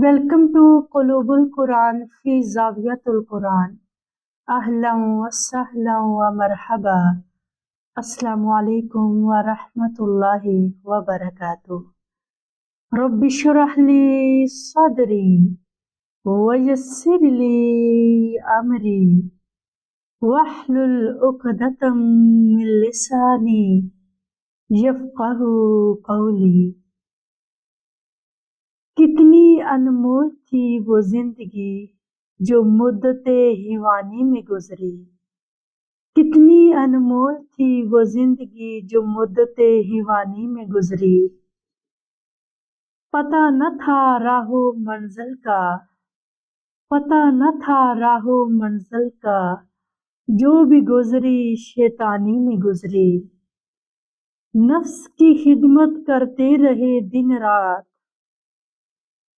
Welcome to Qulubul Quran fi Zawiyatul Quran. Ahlan wa sahlan wa marhaba. Assalamu alaikum wa rahmatullahi wa barakatuh. Rabbi shrah li sadri wa yassir li amri wahlul uqdatam min lisani yafqahu qawli. کتنی انمول تھی وہ زندگی جو مدت حیوانی میں گزری، کتنی انمول تھی وہ زندگی جو مدت حیوانی میں گزری۔ پتہ نہ تھا راہ و منزل کا، پتہ نہ تھا راہ و منزل کا، جو بھی گزری شیطانی میں گزری۔ نفس کی خدمت کرتے رہے دن رات،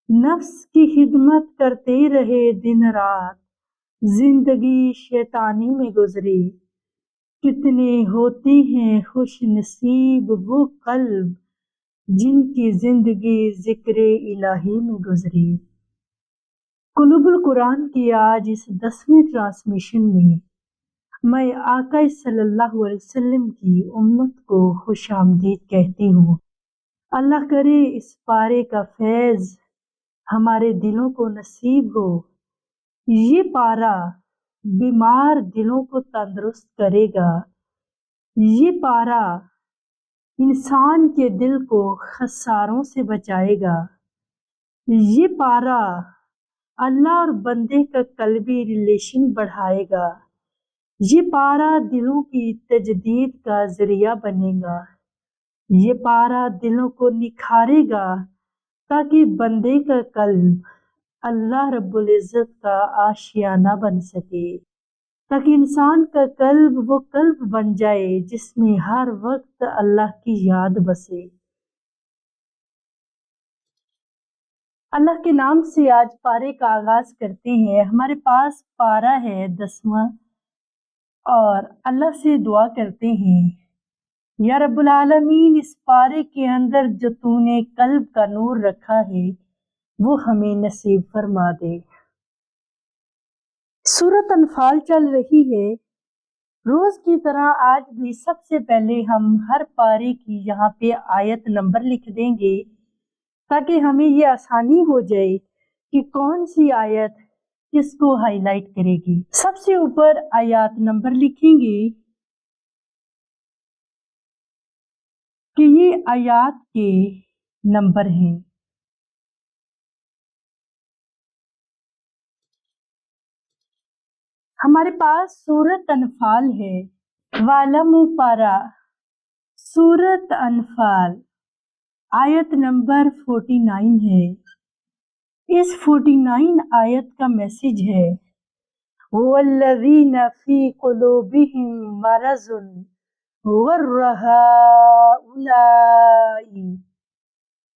نفس کی خدمت کرتے رہے دن رات، زندگی شیطانی میں گزری۔ کتنے ہوتے ہیں خوش نصیب وہ قلب جن کی زندگی ذکر الہی میں گزری۔ قلوب القرآن کی آج اس 10ویں ٹرانسمیشن میں آقا صلی اللہ علیہ وسلم کی امت کو خوش آمدید کہتی ہوں۔ اللہ کرے اس پارے کا فیض ہمارے دلوں کو نصیب ہو۔ یہ پارہ بیمار دلوں کو تندرست کرے گا، یہ پارہ انسان کے دل کو خساروں سے بچائے گا، یہ پارہ اللہ اور بندے کا قلبی ریلیشن بڑھائے گا، یہ پارہ دلوں کی تجدید کا ذریعہ بنے گا، یہ پارہ دلوں کو نکھارے گا تاکہ بندے کا قلب اللہ رب العزت کا آشیانہ بن سکے، تاکہ انسان کا قلب وہ قلب بن جائے جس میں ہر وقت اللہ کی یاد بسے۔ اللہ کے نام سے آج پارے کا آغاز کرتے ہیں۔ ہمارے پاس پارہ ہے 10واں، اور اللہ سے دعا کرتے ہیں یا رب العالمین اس پارے کے اندر جو تو نے قلب کا نور رکھا ہے وہ ہمیں نصیب فرما دے۔ سورۃ انفال چل رہی ہے۔ روز کی طرح آج بھی سب سے پہلے ہم ہر پارے کی یہاں پہ آیت نمبر لکھ دیں گے تاکہ ہمیں یہ آسانی ہو جائے کہ کون سی آیت کس کو ہائی لائٹ کرے گی۔ سب سے اوپر آیات نمبر لکھیں گے کہ یہ آیات کے نمبر ہیں۔ ہمارے پاس سورۃ انفال ہے، والم پارا سورۃ انفال آیت نمبر 49 ہے۔ اس 49 آیت کا میسج ہے وَالَّذِينَ فِي قُلُوبِهِم مَرَضٌ غَرَّ هَٰؤُلَاءِ،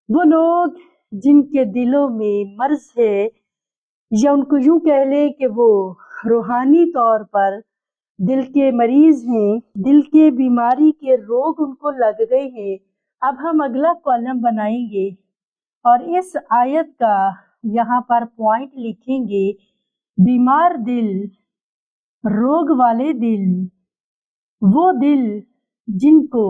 وہ لوگ جن کے دلوں میں مرض ہے، یا ان کو یوں کہہ لے کہ وہ روحانی طور پر دل کے مریض ہیں، دل کے بیماری کے روگ ان کو لگ گئے ہیں۔ اب ہم اگلا کالم بنائیں گے اور اس آیت کا یہاں پر پوائنٹ لکھیں گے، بیمار دل، روگ والے دل، وہ دل جن کو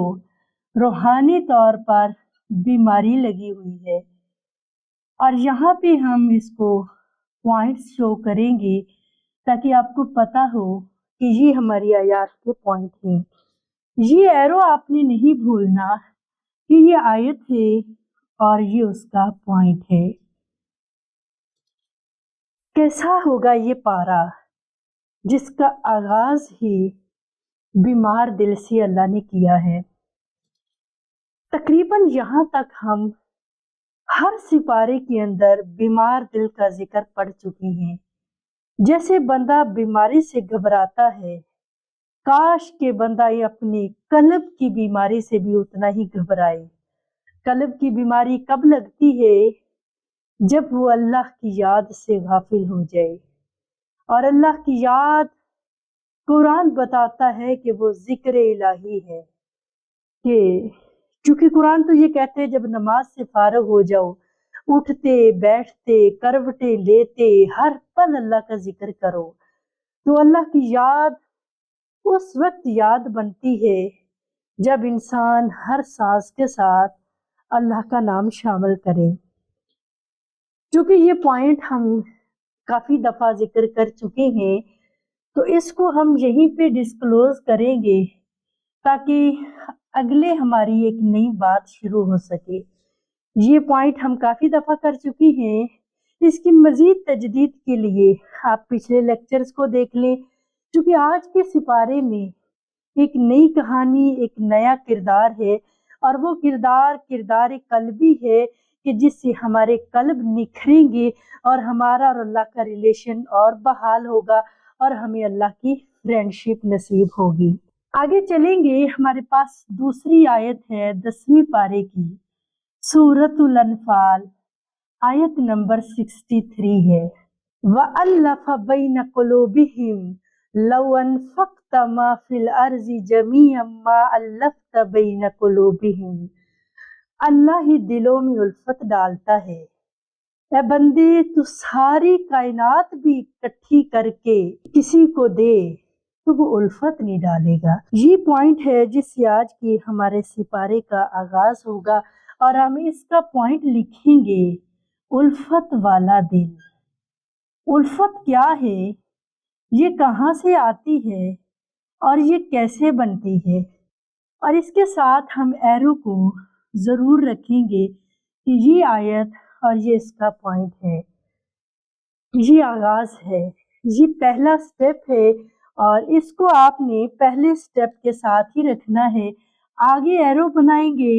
روحانی طور پر بیماری لگی ہوئی ہے۔ اور یہاں پہ ہم اس کو پوائنٹس شو کریں گے تاکہ آپ کو پتہ ہو کہ یہ ہماری آیات کے پوائنٹ ہیں۔ یہ ایرو آپ نے نہیں بھولنا کہ یہ آیت ہے اور یہ اس کا پوائنٹ ہے۔ کیسا ہوگا یہ پارہ جس کا آغاز ہی بیمار دل سے اللہ نے کیا ہے؟ تقریباً یہاں تک ہم ہر سپارے کے اندر بیمار دل کا ذکر پڑھ چکے ہیں۔ جیسے بندہ بیماری سے گھبراتا ہے، کاش کہ بندہ اپنی قلب کی بیماری سے بھی اتنا ہی گھبرائے۔ قلب کی بیماری کب لگتی ہے؟ جب وہ اللہ کی یاد سے غافل ہو جائے، اور اللہ کی یاد قرآن بتاتا ہے کہ وہ ذکر الہی ہے، کہ چونکہ قرآن تو یہ کہتے ہیں جب نماز سے فارغ ہو جاؤ اٹھتے بیٹھتے کروٹیں لیتے ہر پل اللہ کا ذکر کرو تو اللہ کی یاد اس وقت یاد بنتی ہے جب انسان ہر سانس کے ساتھ اللہ کا نام شامل کرے۔ چونکہ یہ پوائنٹ ہم کافی دفعہ ذکر کر چکے ہیں تو اس کو ہم یہیں پہ ڈسکلوز کریں گے تاکہ اگلے ہماری ایک نئی بات شروع ہو سکے۔ یہ پوائنٹ ہم کافی دفعہ کر چکی ہیں، اس کی مزید تجدید کے لیے آپ پچھلے لیکچرز کو دیکھ لیں، کیونکہ آج کے سپارے میں ایک نئی کہانی، ایک نیا کردار ہے، اور وہ کردار قلبی ہے کہ جس سے ہمارے قلب نکھریں گے اور ہمارا اور اللہ کا ریلیشن اور بحال ہوگا اور ہمیں اللہ کی فرینڈشپ نصیب ہوگی۔ آگے چلیں گے، ہمارے پاس دوسری آیت ہے 10ویں پارے کی، سورۃ الانفال، آیت نمبر 63 ہے، وَأَلَّفَ بَيْنَ قُلُوبِهِمْ لَوْ أَنفَقْتَ مَا فِي الْأَرْضِ جَمِيعًا مَا أَلَّفْتَ بَيْنَ قُلُوبِهِمْ۔ اللہ ہی دلوں میں الفت ڈالتا ہے، اے بندے تو ساری کائنات بھی اکٹھی کر کے کسی کو دے تو وہ الفت نہیں ڈالے گا۔ یہ پوائنٹ ہے جس سے آج کی ہمارے سپارے کا آغاز ہوگا اور ہم اس کا پوائنٹ لکھیں گے، الفت والا دل۔ الفت کیا ہے، یہ کہاں سے آتی ہے اور یہ کیسے بنتی ہے، اور اس کے ساتھ ہم ایرو کو ضرور رکھیں گے کہ یہ آیت اور یہ اس کا پوائنٹ ہے، یہ آغاز ہے، یہ پہلا سٹیپ ہے، اور اس کو آپ نے پہلے سٹیپ کے ساتھ ہی رکھنا ہے۔ آگے ایرو بنائیں گے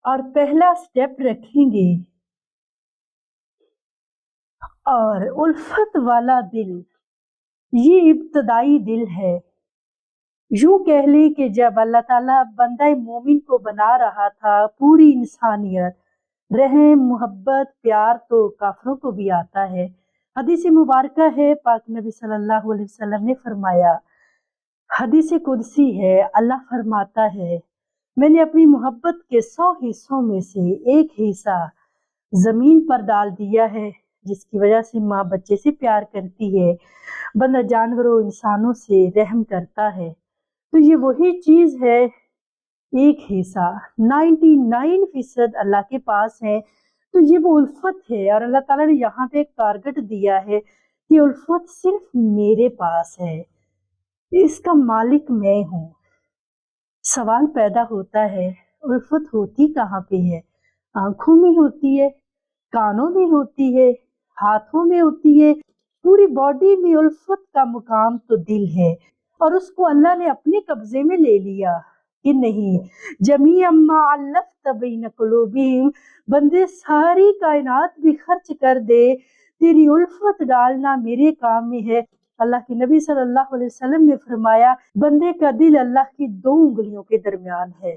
اور پہلا سٹیپ رکھیں گے، اور الفت والا دل یہ ابتدائی دل ہے۔ یوں کہہ لیں کہ جب اللہ تعالیٰ بندہ مومن کو بنا رہا تھا، پوری انسانیت، رحم، محبت، پیار تو کافروں کو بھی آتا ہے۔ حدیث مبارکہ ہے، پاک نبی صلی اللہ علیہ وسلم نے فرمایا، حدیث قدسی ہے، اللہ فرماتا ہے میں نے اپنی محبت کے 100 حصوں میں سے ایک حصہ زمین پر ڈال دیا ہے، جس کی وجہ سے ماں بچے سے پیار کرتی ہے، بندہ جانوروں انسانوں سے رحم کرتا ہے، تو یہ وہی چیز ہے، ایک حصہ 99% اللہ کے پاس ہے، تو یہ وہ الفت ہے۔ اور اللہ تعالیٰ نے یہاں پہ ایک ٹارگٹ دیا ہے کہ الفت صرف میرے پاس ہے، اس کا مالک میں ہوں۔ سوال پیدا ہوتا ہے، الفت ہوتی کہاں پہ ہے؟ آنکھوں میں ہوتی ہے، کانوں میں ہوتی ہے، ہاتھوں میں ہوتی ہے، پوری باڈی میں الفت کا مقام تو دل ہے، اور اس کو اللہ نے اپنے قبضے میں لے لیا کہ نہیں، جمیعا ما الفت بین قلوبہم، بندے ساری کائنات بھی خرچ کر دے، تیری الفت ڈالنا میرے کام میں ہے۔ اللہ کے نبی صلی اللہ علیہ وسلم نے فرمایا، بندے کا دل اللہ کی 2 انگلیوں کے درمیان ہے،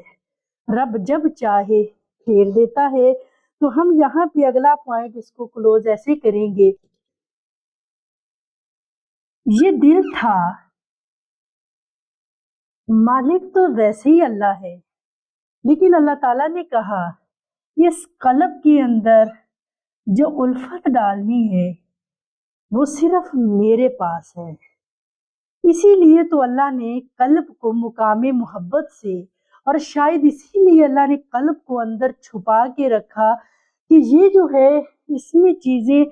رب جب چاہے پھیر دیتا ہے۔ تو ہم یہاں پہ اگلا پوائنٹ اس کو کلوز ایسے کریں گے، یہ دل تھا، مالک تو ویسے ہی اللہ ہے، لیکن اللہ تعالیٰ نے کہا اس قلب کے اندر جو الفت ڈالنی ہے وہ صرف میرے پاس ہے۔ اسی لیے تو اللہ نے قلب کو مقام محبت سے، اور شاید اسی لیے اللہ نے قلب کو اندر چھپا کے رکھا کہ یہ جو ہے اس میں چیزیں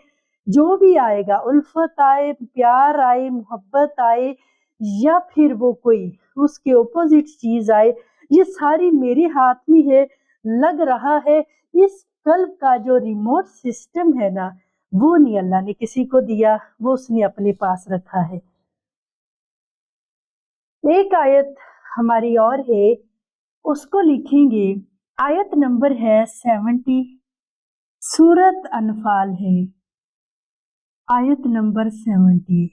جو بھی آئے گا، الفت آئے، پیار آئے، محبت آئے، یا پھر وہ کوئی اس کے اپوزٹ چیز آئے، یہ ساری میرے ہاتھ میں ہے۔ لگ رہا ہے اس قلب کا جو ریموٹ سسٹم ہے نا، وہ نہیں اللہ نے کسی کو دیا، وہ اس نے اپنے پاس رکھا ہے۔ ایک آیت ہماری اور ہے، اس کو لکھیں گے، آیت نمبر ہے 70، سورۃ انفال ہے، آیت نمبر 70،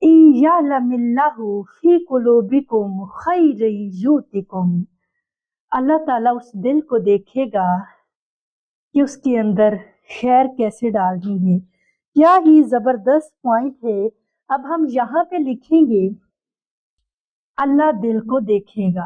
اِن یعلم اللہ فی قلوبکم خیرا یؤتکم، اللہ تعالیٰ اس دل کو دیکھے گا کہ اس کے اندر خیر کیسے ڈالنی ہے۔ کیا ہی زبردست پوائنٹ ہے۔ اب ہم یہاں پہ لکھیں گے، اللہ دل کو دیکھے گا،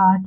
8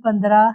15।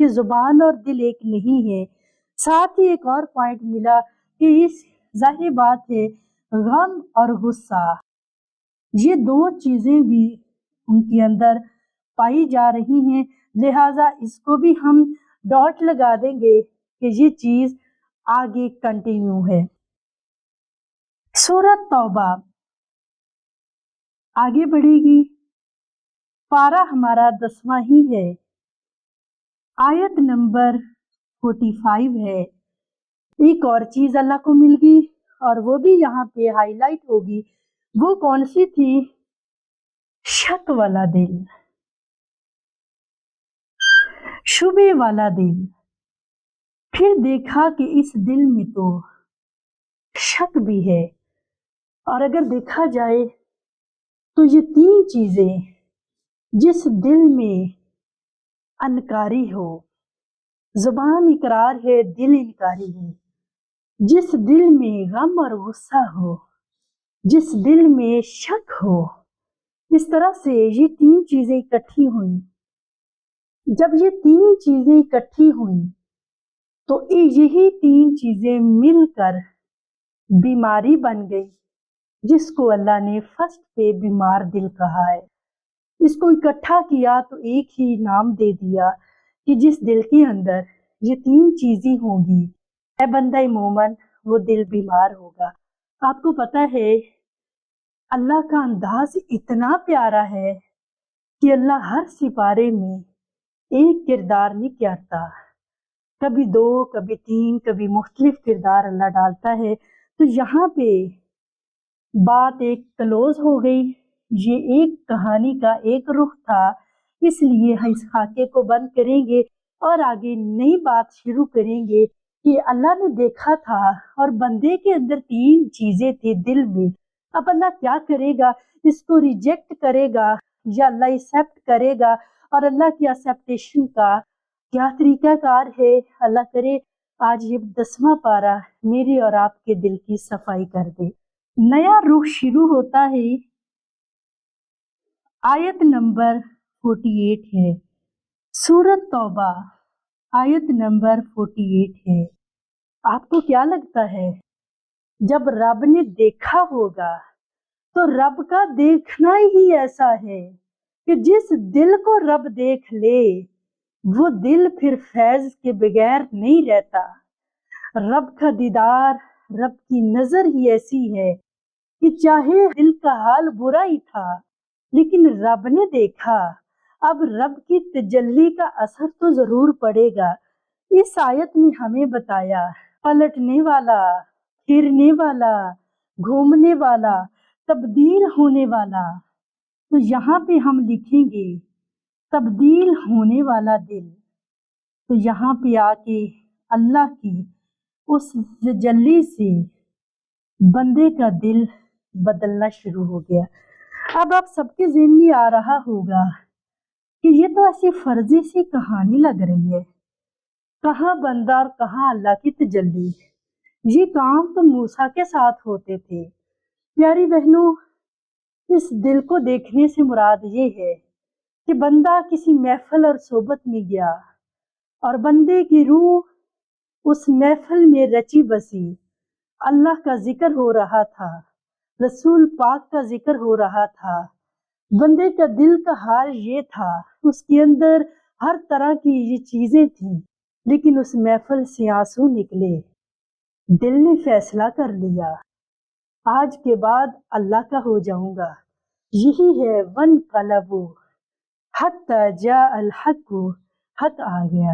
کہ زبان اور دل ایک نہیں ہے۔ ساتھ ہی ایک اور پوائنٹ ملا کہ اس ظاہر بات ہے غم اور غصہ، یہ دو چیزیں بھی ان کے اندر پائی جا رہی ہیں، لہٰذا اس کو بھی ہم ڈاٹ لگا دیں گے کہ یہ چیز آگے کنٹینیو ہے۔ سورۃ توبہ آگے بڑھے گی، پارہ ہمارا 10واں ہی ہے، آیت نمبر 45 ہے۔ ایک اور چیز اللہ کو مل گئی اور وہ بھی یہاں پہ ہائی لائٹ ہوگی، وہ کون سی تھی؟ شک والا دل، شبے والا دل۔ پھر دیکھا کہ اس دل میں تو شک بھی ہے، اور اگر دیکھا جائے تو یہ تین چیزیں جس دل میں انکاری ہو، زبان اقرار ہے دل انکاری ہے، جس دل میں غم اور غصہ ہو، جس دل میں شک ہو، اس طرح سے یہ تین چیزیں اکٹھی ہوئیں۔ جب یہ تین چیزیں اکٹھی ہوئیں تو یہی تین چیزیں مل کر بیماری بن گئی، جس کو اللہ نے فرسٹ پہ بیمار دل کہا ہے۔ اس کو اکٹھا کیا تو ایک ہی نام دے دیا کہ جس دل کے اندر یہ تین چیزیں ہوں گی، اے بندہ مومن، وہ دل بیمار ہوگا۔ آپ کو پتہ ہے اللہ کا انداز اتنا پیارا ہے کہ اللہ ہر سپارے میں ایک کردار نہیں کرتا، کبھی دو، کبھی تین، کبھی مختلف کردار اللہ ڈالتا ہے۔ تو یہاں پہ بات ایک کلوز ہو گئی، یہ ایک کہانی کا ایک رخ تھا، اس لیے ہم اس خاکے کو بند کریں گے اور آگے نئی بات شروع کریں گے کہ اللہ نے دیکھا تھا اور بندے کے اندر تین چیزیں تھی دل میں۔ اب اللہ کیا کرے گا؟ اس کو ریجیکٹ کرے گا یا اللہ ایکسیپٹ کرے گا؟ اور اللہ کی ایکسیپٹیشن کا کیا طریقہ کار ہے؟ اللہ کرے آج یہ 10واں پارہ میرے اور آپ کے دل کی صفائی کر دے۔ نیا رخ شروع ہوتا ہے، آیت نمبر 48 ہے، سورۃ توبہ آیت نمبر 48 ہے۔ آپ کو کیا لگتا ہے جب رب نے دیکھا ہوگا تو رب کا دیکھنا ہی ایسا ہے کہ جس دل کو رب دیکھ لے وہ دل پھر فیض کے بغیر نہیں رہتا۔ رب کا دیدار، رب کی نظر ہی ایسی ہے کہ چاہے دل کا حال برا ہی تھا لیکن رب نے دیکھا، اب رب کی تجلی کا اثر تو ضرور پڑے گا۔ اس آیت میں ہمیں بتایا پلٹنے والا، پھرنے والا، گھومنے والا، تبدیل ہونے والا۔ تو یہاں پہ ہم لکھیں گے تبدیل ہونے والا دل۔ تو یہاں پہ آ کے اللہ کی اس تجلی سے بندے کا دل بدلنا شروع ہو گیا۔ اب آپ سب کے ذہن میں آ رہا ہوگا کہ یہ تو ایسی فرضی سی کہانی لگ رہی ہے، کہاں بندہ اور کہاں اللہ کی تجلی؟ یہ کام تو موسیٰ کے ساتھ ہوتے تھے۔ پیاری بہنوں، اس دل کو دیکھنے سے مراد یہ ہے کہ بندہ کسی محفل اور صحبت میں گیا اور بندے کی روح اس محفل میں رچی بسی، اللہ کا ذکر ہو رہا تھا، رسول پاک کا ذکر ہو رہا تھا، بندے کا دل کا حال یہ تھا، اس کے اندر ہر طرح کی یہ چیزیں تھیں، لیکن اس محفل سے آنسو نکلے۔ دل نے فیصلہ کر لیا آج کے بعد اللہ کا ہو جاؤں گا۔ یہی ہے وَانْقَلَبُوا حَتَّى جَاءَ الْحَقُّ، حق آ گیا۔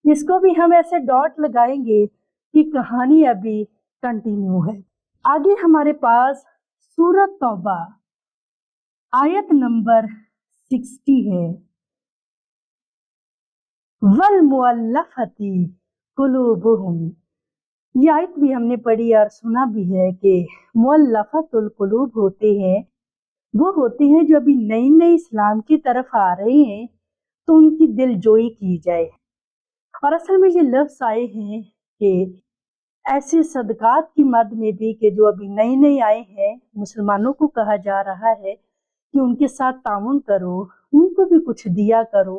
اس کو بھی ہم ایسے ڈاٹ لگائیں گے کہ کہانی ابھی کنٹینیو ہے۔ آگے ہمارے پاس سورۃ توبہ آیت نمبر 60 ہے، وَالْمُؤَلَّفَةِ قُلُوبُهُمْ۔ یہ آیت بھی ہم نے پڑھی اور سنا بھی ہے کہ مؤلفۃ القلوب ہوتے ہیں، وہ ہوتے ہیں جو ابھی نئی نئی اسلام کی طرف آ رہے ہیں تو ان کی دل جوئی کی جائے۔ اور اصل میں یہ لفظ آئے ہیں کہ ایسے صدقات کی مد میں بھی کہ جو ابھی نئے نئے آئے ہیں، مسلمانوں کو کہا جا رہا ہے کہ ان کے ساتھ تعاون کرو، ان کو بھی کچھ دیا کرو۔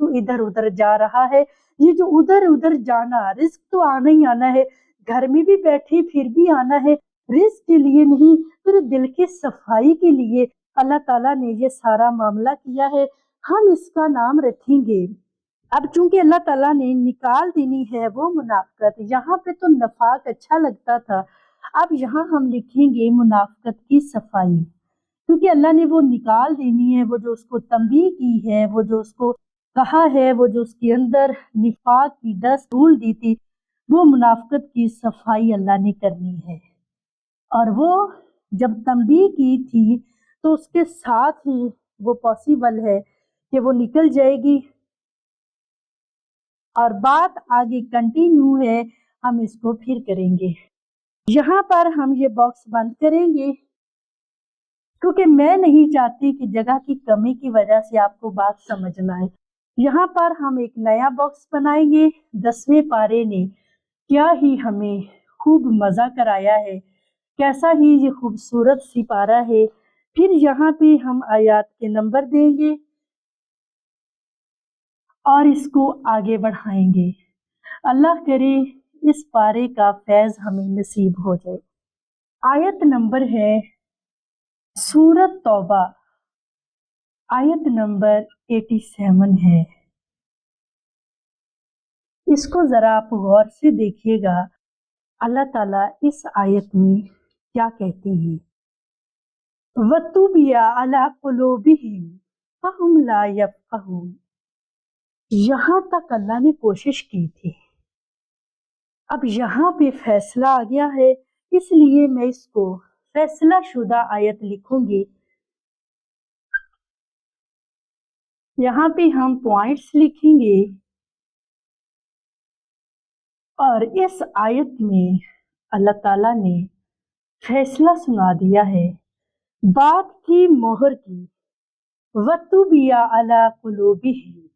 تو ادھر ادھر جا رہا ہے. یہ جو ادھر ادھر جانا، رزق تو آنا ہی آنا ہے، گھر میں بھی بیٹھے پھر بھی آنا ہے، رزق کے لیے نہیں، پھر دل کی صفائی کے لیے اللہ تعالیٰ نے یہ سارا معاملہ کیا ہے. ہم اس کا نام رکھیں گے. اب چونکہ اللہ تعالیٰ نے نکال دینی ہے وہ منافقت. یہاں پہ تو نفاق اچھا لگتا تھا، اب یہاں ہم لکھیں گے منافقت کی صفائی، کیونکہ اللہ نے وہ نکال دینی ہے. وہ جو اس کو تنبیہ کی ہے، وہ جو اس کو کہا ہے، وہ جو اس کے اندر نفاق کی ڈس ڈھول دی تھی، وہ منافقت کی صفائی اللہ نے کرنی ہے. اور وہ جب تنبیہ کی تھی تو اس کے ساتھ ہی وہ پاسبل ہے کہ وہ نکل جائے گی. اور بات آگے کنٹینیو ہے، ہم اس کو پھر کریں گے. یہاں پر ہم یہ باکس بند کریں گے کیونکہ میں نہیں چاہتی کہ جگہ کی کمی کی وجہ سے آپ کو بات سمجھ نہ آئے. یہاں پر ہم ایک نیا باکس بنائیں گے. 10ویں پارے نے کیا ہی ہمیں خوب مزہ کرایا ہے، کیسا ہی یہ خوبصورت سی پارہ ہے. پھر یہاں پہ ہم آیات کے نمبر دیں گے اور اس کو آگے بڑھائیں گے. اللہ کرے اس پارے کا فیض ہمیں نصیب ہو جائے. آیت نمبر ہے سورۃ توبہ، آیت نمبر 87 ہے. اس کو ذرا آپ غور سے دیکھیے گا. اللہ تعالیٰ اس آیت میں کیا کہتے ہیں؟ وَطُبِعَ عَلَىٰ قُلُوبِهِمْ فَهُمْ لَا يَفْقَهُونَ. یہاں تک اللہ نے کوشش کی تھی. اب یہاں پہ فیصلہ آ گیا ہے، اس لیے میں اس کو فیصلہ شدہ آیت لکھوں گی. یہاں پہ ہم پوائنٹس لکھیں گے اور اس آیت میں اللہ تعالیٰ نے فیصلہ سنا دیا ہے بات کی مہر کی. وَطُبِعَ عَلَىٰ قُلُوبِهِمْ.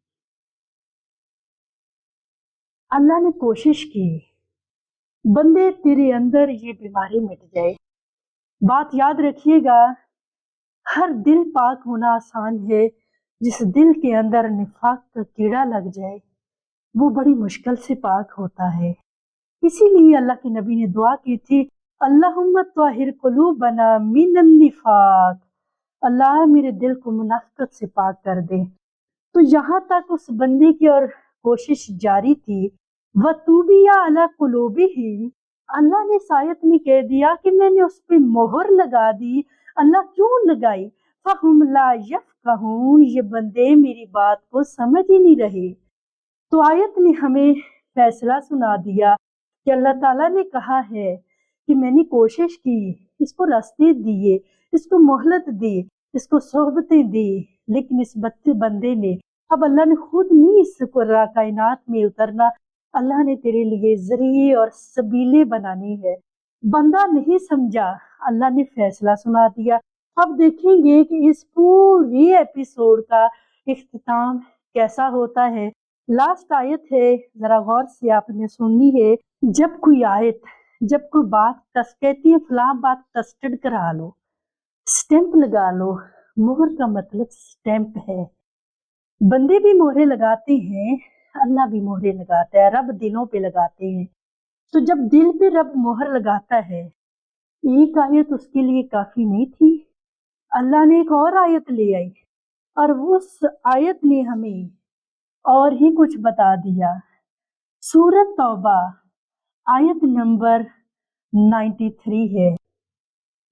اللہ نے کوشش کی بندے تیرے اندر یہ بیماری مٹ جائے. بات یاد رکھیے گا، ہر دل پاک ہونا آسان ہے، جس دل کے اندر نفاق کا کیڑا لگ جائے وہ بڑی مشکل سے پاک ہوتا ہے. اسی لیے اللہ کے نبی نے دعا کی تھی، اللہم طہر قلوبنا من النفاق. اللہ میرے دل کو منافقت سے پاک کر دے. تو یہاں تک اس بندے کی اور کوشش جاری تھی. وَطُبِعَ عَلَىٰ قُلُوبِهِمْ. اللہ نے آیت میں کہہ دیا کہ میں نے اس پہ مہر لگا دی. اللہ کیوں لگائی؟ فَهُمْ لَا يَفْقَهُونَ. یہ بندے میری بات کو سمجھ ہی نہیں رہے. تو آیت نے ہمیں فیصلہ سنا دیا کہ اللہ تعالیٰ نے کہا ہے کہ میں نے کوشش کی، اس کو راستے دیے، اس کو مہلت دی، اس کو صحبتیں دی، لیکن اس بندے نے، اب اللہ نے خود نہیں اس کو کائنات میں اترنا، اللہ نے تیرے لیے ذریعے اور سبیلے بنانی ہے. بندہ نہیں سمجھا، اللہ نے فیصلہ سنا دیا. اب دیکھیں گے کہ اس پوری ایپیسوڈ کا اختتام کیسا ہوتا ہے. لاسٹ آیت ہے، ذرا غور سے آپ نے سننی ہے. جب کوئی آیت، جب کوئی بات کہتی ہے فلاں بات ٹسٹڈ کرا لو، سٹیمپ لگا لو. مہر کا مطلب سٹیمپ ہے. بندے بھی مہرے لگاتے ہیں، اللہ بھی مہرے لگاتا ہے، رب دلوں پہ لگاتے ہیں. تو جب دل پہ رب مہر لگاتا ہے، ایک آیت اس کے لیے کافی نہیں تھی، اللہ نے ایک اور آیت لے آئی اور اس آیت نے ہمیں اور ہی کچھ بتا دیا. سورۃ توبہ آیت نمبر 93 ہے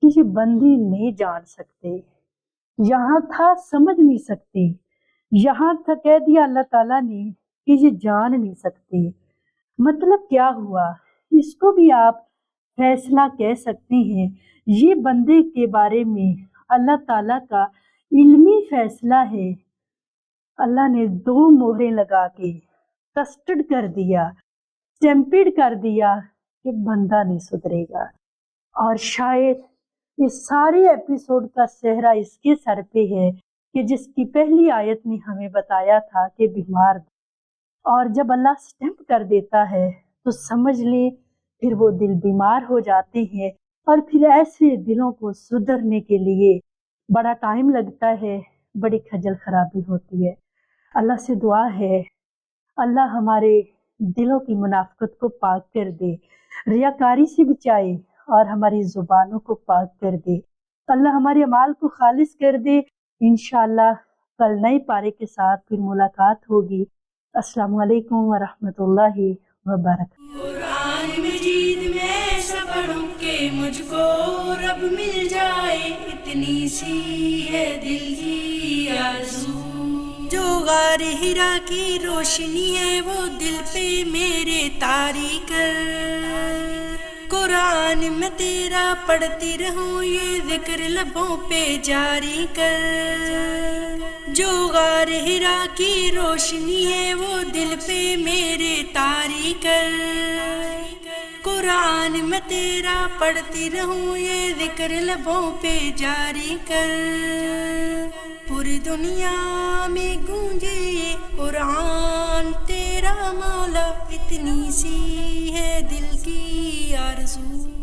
کہ یہ بندے نہیں جان سکتے. یہاں تھا سمجھ نہیں سکتے، یہاں تھا کہہ دیا اللہ تعالیٰ نے کہ یہ جان نہیں سکتے. مطلب کیا ہوا؟ اس کو بھی آپ فیصلہ کہہ سکتے ہیں. یہ بندے کے بارے میں اللہ تعالیٰ کا علمی فیصلہ ہے. اللہ نے 2 مہریں لگا کے ٹسٹڈ کر دیا، اسٹیمپڈ کر دیا کہ بندہ نہیں سدھرے گا. اور شاید اس سارے ایپیسوڈ کا صحرا اس کے سر پہ ہے کہ جس کی پہلی آیت نے ہمیں بتایا تھا کہ بیمار، اور جب اللہ سٹیمپ کر دیتا ہے تو سمجھ لیں پھر وہ دل بیمار ہو جاتے ہیں. اور پھر ایسے دلوں کو سدھرنے کے لیے بڑا ٹائم لگتا ہے، بڑی کھجل خرابی ہوتی ہے. اللہ سے دعا ہے اللہ ہمارے دلوں کی منافقت کو پاک کر دے، ریاکاری سے بچائے اور ہماری زبانوں کو پاک کر دے۔ اللہ ہمارے اعمال کو خالص کر دے۔ انشاءاللہ کل نئے پارے کے ساتھ پھر ملاقات ہوگی۔ السلام علیکم ورحمۃ اللہ وبرکاتہ۔ قرآن مجید میں ایسا پڑھوں کہ مجھ کو رب مل جائے، اتنی سی ہے دل کی آرزو۔ جو غار ہرا کی روشنی ہے وہ دل پہ میرے طاری کر، قرآن میں تیرا پڑھتی رہوں یہ ذکر لبوں پہ جاری کر۔ جو غار ہرا کی روشنی ہے وہ دل پہ میرے طاری کر، قرآن میں تیرا پڑھتی رہوں یہ ذکر لبوں پہ جاری کر۔ پوری دنیا میں گونجے یہ قرآن تیرا مولا، اتنی سی ہے دل کی آرزو۔